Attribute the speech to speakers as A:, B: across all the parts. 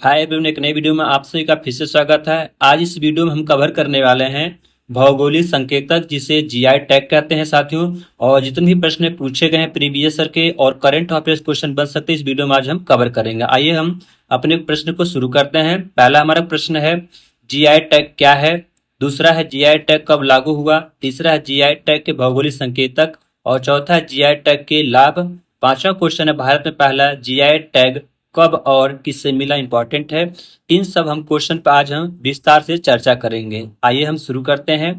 A: Hi everyone, एक नई video में आप सभी का फिर से स्वागत है। आज इस वीडियो में हम कवर करने वाले हैं भौगोलिक संकेतक, जिसे जीआई टैग कहते हैं साथियों। और जितने भी प्रश्न पूछे गए हैं प्रीवियस ईयर के और करंट अफेयर्स क्वेश्चन बन सकते हैं, इस वीडियो में आज हम कवर करेंगे। आइए हम अपने प्रश्न को शुरू करते हैं। पहला हमारा प्रश्न है, जीआई टैग क्या है। दूसरा है, जीआई टैग कब लागू हुआ। तीसरा है, जीआई टैग के भौगोलिक संकेतक। और चौथा है, जीआई टैग के लाभ। पांचवा क्वेश्चन है, भारत में पहला जीआई टैग कब और किससे मिला, इंपॉर्टेंट है। इन सब हम क्वेश्चन पर आज हम विस्तार से चर्चा करेंगे। आइए हम शुरू करते हैं।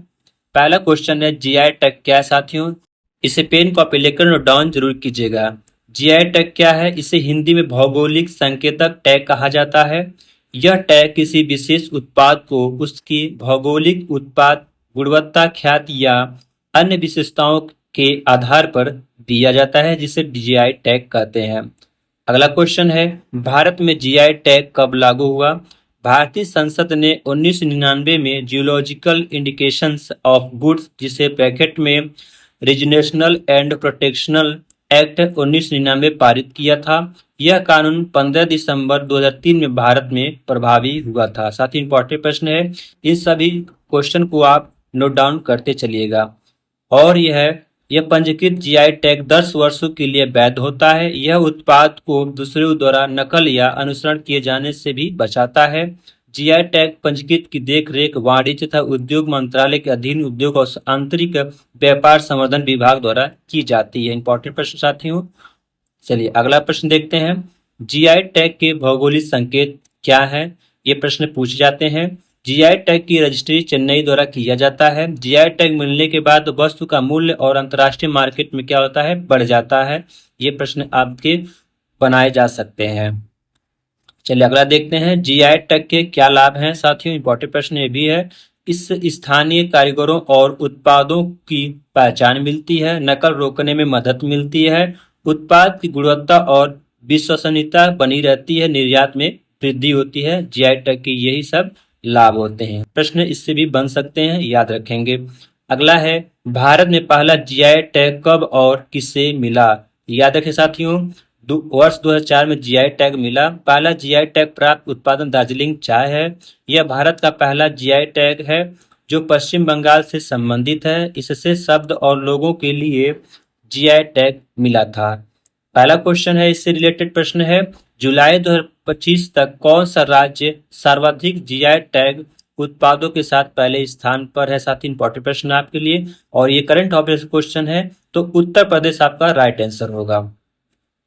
A: पहला क्वेश्चन है, जीआई टैग क्या है साथियों। इसे पेन कॉपी लेकर नोट डाउन जरूर कीजिएगा। जीआई टैग क्या है। इसे हिंदी में भौगोलिक संकेतक टैग कहा जाता है। यह टैग किसी विशेष उत्पाद को उसकी भौगोलिक उत्पाद गुणवत्ता, ख्याति या अन्य विशेषताओं के आधार पर दिया जाता है, जिसे जीआई टैग कहते हैं। अगला क्वेश्चन है, भारत में जीआई टैग कब लागू हुआ। भारतीय संसद ने 1999 में जियोलॉजिकल इंडिकेशंस ऑफ गुड्स, जिसे ब्रैकेट में रीजनेशनल एंड प्रोटेक्शनल एक्ट 1999 पारित किया था। यह कानून 15 दिसंबर 2003 में भारत में प्रभावी हुआ था। साथ ही इंपॉर्टेंट प्रश्न है, इन सभी क्वेश्चन को आप नोट डाउन करते चलिएगा। और यह पंजीकृत जीआई टैग 10 वर्षों के लिए वैध होता है। यह उत्पाद को दूसरों द्वारा नकल या अनुसरण किए जाने से भी बचाता है। जीआई टैग पंजीकृत की देखरेख वाणिज्य तथा उद्योग मंत्रालय के अधीन उद्योग और आंतरिक व्यापार संवर्धन विभाग द्वारा की जाती है। इंपॉर्टेंट प्रश्न साथियों। चलिए अगला प्रश्न देखते हैं, जीआई टैग के भौगोलिक संकेत क्या है। ये प्रश्न पूछे जाते हैं। जीआई टैग की रजिस्ट्री चेन्नई द्वारा किया जाता है। जीआई टैग मिलने के बाद वस्तु का मूल्य और अंतर्राष्ट्रीय मार्केट में क्या होता है, बढ़ जाता है। ये प्रश्न आपके बनाए जा सकते हैं। चलिए अगला देखते हैं, जीआई टैग के क्या लाभ हैं साथियों। इंपॉर्टेंट प्रश्न ये भी है। इस स्थानीय कारीगरों और उत्पादों की पहचान मिलती है। नकल रोकने में मदद मिलती है। उत्पाद की गुणवत्ता और विश्वसनीयता बनी रहती है। निर्यात में वृद्धि होती है। जीआई टैग के यही सब लाभ होते हैं। प्रश्न इससे भी बन सकते हैं, याद रखेंगे। अगला है, भारत में पहला जीआई टैग कब और किससे मिला। याद रखें साथियों, वर्ष 2004 में जीआई टैग मिला। पहला जीआई टैग प्राप्त उत्पादन दार्जिलिंग चाय है। यह भारत का पहला जीआई टैग है जो पश्चिम बंगाल से संबंधित है। इससे शब्द और लोगों के लिए जीआई टैग मिला था। पहला क्वेश्चन है, इससे रिलेटेड प्रश्न है, जुलाई 2025 तक कौन सा राज्य सर्वाधिक जीआई टैग उत्पादों के साथ पहले स्थान पर है। साथ ही इंपॉर्टेंट प्रश्न आपके लिए, और ये करंट अफेयर्स क्वेश्चन है, तो उत्तर प्रदेश आपका राइट आंसर होगा।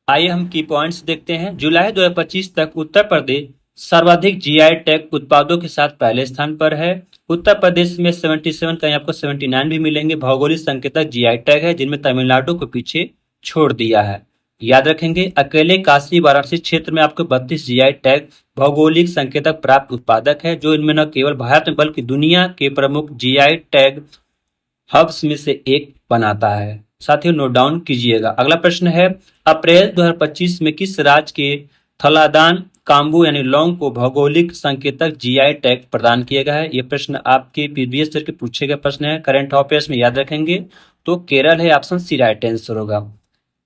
A: आइए हम की पॉइंट्स देखते हैं। जुलाई 2025 तक उत्तर प्रदेश सर्वाधिक जीआई टैग उत्पादों के साथ पहले स्थान पर है। उत्तर प्रदेश में 77, कहीं आपको 79 भी मिलेंगे भौगोलिक संकेतक जीआई टैग है, जिनमें तमिलनाडु को पीछे छोड़ दिया है। याद रखेंगे, अकेले काशी वाराणसी क्षेत्र में आपको 32 जीआई टैग भौगोलिक संकेतक प्राप्त उत्पादक है, जो इनमें न केवल भारत में बल्कि दुनिया के प्रमुख जीआई टैग हब्स में से एक बनाता है। साथियों नोट डाउन कीजिएगा। अगला प्रश्न है, अप्रैल 2025 में किस राज्य के थलादान काम्बू यानी लौंग को भौगोलिक संकेतक जीआई टैग प्रदान किया गया है। यह प्रश्न आपके प्रीवियस ईयर के पूछे गए प्रश्न है, करंट अफेयर्स में याद रखेंगे। तो केरल है, ऑप्शन सी राइट आंसर होगा।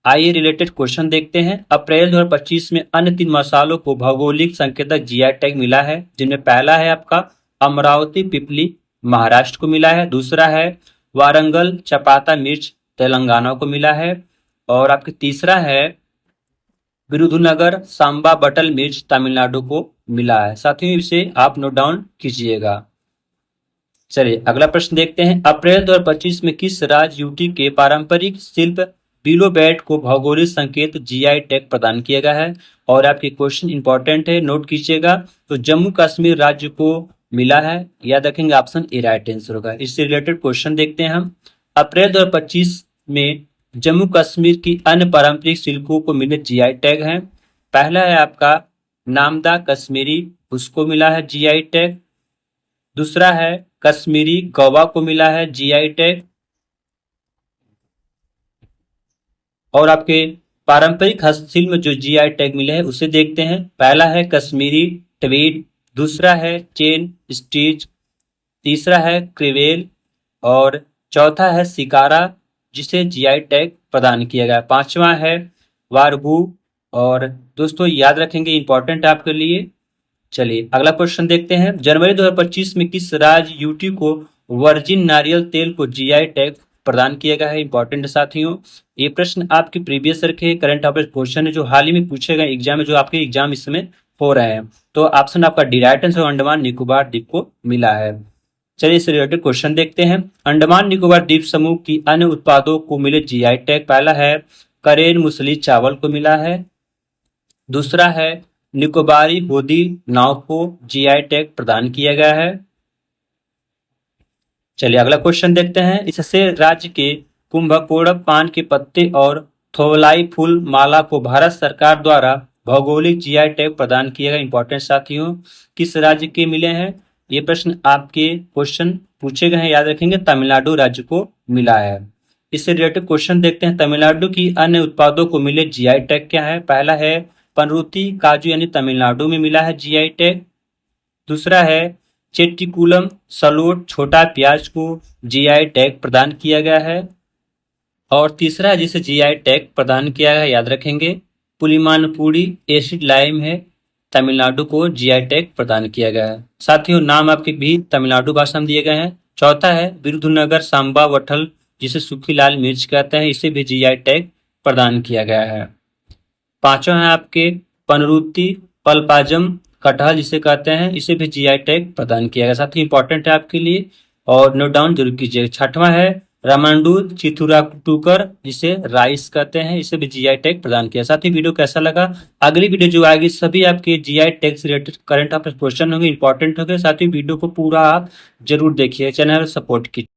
A: आइए रिलेटेड क्वेश्चन देखते हैं। अप्रैल 2025 में अन्य 3 मसालों को भौगोलिक संकेतक जीआई टैग मिला है, जिनमें पहला है आपका अमरावती पिपली, महाराष्ट्र को मिला है। दूसरा है वारंगल चपाता मिर्च, तेलंगाना को मिला है। और आपके तीसरा है विरुधुनगर सांबा बटल मिर्च, तमिलनाडु को मिला है। साथियों इसे आप नोट डाउन कीजिएगा। चलिए अगला प्रश्न देखते हैं, अप्रैल 2025 में किस राज्य यूटी के पारंपरिक शिल्प बिलो बैट को भौगोलिक संकेत जीआई टैग प्रदान किया गया है। और आपके क्वेश्चन इंपॉर्टेंट है, नोट कीजिएगा। तो जम्मू कश्मीर राज्य को मिला है। याद रखेंगे, ऑप्शन ए राइट आंसर होगा। इससे रिलेटेड क्वेश्चन देखते हैं हम। अप्रैल 2025 में जम्मू कश्मीर की अन्य पारंपरिक शिल्पों को मिले जीआई टैग हैं। पहला है आपका नामदा कश्मीरी, उसको मिला है जीआई टैग। दूसरा है कश्मीरी गौवा को मिला है जीआई टैग। और आपके पारंपरिक हस्तशिल्प में जो जीआई टैग मिले हैं उसे देखते हैं। पहला है कश्मीरी ट्वीड, दूसरा है चेन स्टीच, तीसरा है क्रिवेल और चौथा है सिकारा, जिसे जीआई टैग प्रदान किया गया। पांचवा है वारगू। और दोस्तों याद रखेंगे, इंपॉर्टेंट आपके लिए, चलिए अगला क्वेश्चन देखते हैं। जनवरी 2025 में किस राज्य यूटी को वर्जिन नारियल तेल को जीआई टैग प्रदान किया गया है? इंपॉर्टेंट साथियों, ये प्रश्न आपके प्रीवियस ईयर के करंट अफेयर क्वेश्चन है जो हाल ही में पूछे गए एग्जाम में, जो आपके एग्जाम इसमें हो रहे हैं। तो ऑप्शन आपका D right answer Andaman Nicobar द्वीप को मिला है। चलिए इससे रिलेटेड क्वेश्चन देखते हैं। अंडमान निकोबार द्वीप समूह की अन्य उत्पादों को मिले जीआई टैग, पहला है करेन मूसली चावल को मिला है, दूसरा है निकोबारी होदी नाव को जीआई टैग प्रदान किया गया है। चलिए अगला क्वेश्चन देखते हैं। इससे राज्य के कुंभकोणम पान के पत्ते और थोवलाई फूल माला को भारत सरकार द्वारा भौगोलिक जीआई टैग प्रदान किया गया। इंपॉर्टेंट साथियों, किस राज्य के मिले हैं? ये प्रश्न आपके क्वेश्चन पूछे गए हैं, याद रखेंगे। तमिलनाडु राज्य को मिला है। इससे रिलेटेड क्वेश्चन देखते हैं। तमिलनाडु की अन्य उत्पादों को मिले जीआई टैग क्या है? पहला है पनरुति काजू यानी तमिलनाडु में मिला है जीआई टैग। दूसरा है चेट्टिकुलम सलोट छोटा प्याज को जीआई टैग प्रदान किया गया है। और तीसरा है जिसे जीआई टैग प्रदान किया गया है, याद रखेंगे, पुलिमानपुरी एसिड लाइम है, तमिलनाडु को जीआई टैग प्रदान किया गया है। साथियों नाम आपके भी तमिलनाडु भाषा में दिए गए हैं। चौथा है विरुधुनगर सांबा वठल जिसे सूखी लाल मिर्च कहते हैं, इसे भी जीआई टैग प्रदान किया गया है। पांचवा है आपके पनरुति पलपाजम कटहल जिसे कहते हैं, इसे भी जीआई टैग प्रदान किया गया। साथ ही इंपॉर्टेंट है आपके लिए और नोट डाउन जरूर कीजिएगा। छठवां है रामांडू चिथुराटुकर जिसे राइस कहते हैं, इसे भी जीआई टैग प्रदान किया। साथ ही वीडियो कैसा लगा? अगली वीडियो जो आएगी सभी आपके जीआई टैग से रिलेटेड करंट अफेयर क्वेश्चन होंगे, इंपॉर्टेंट होंगे। साथ ही वीडियो को पूरा आप जरूर देखिए, चैनल सपोर्ट कीजिए।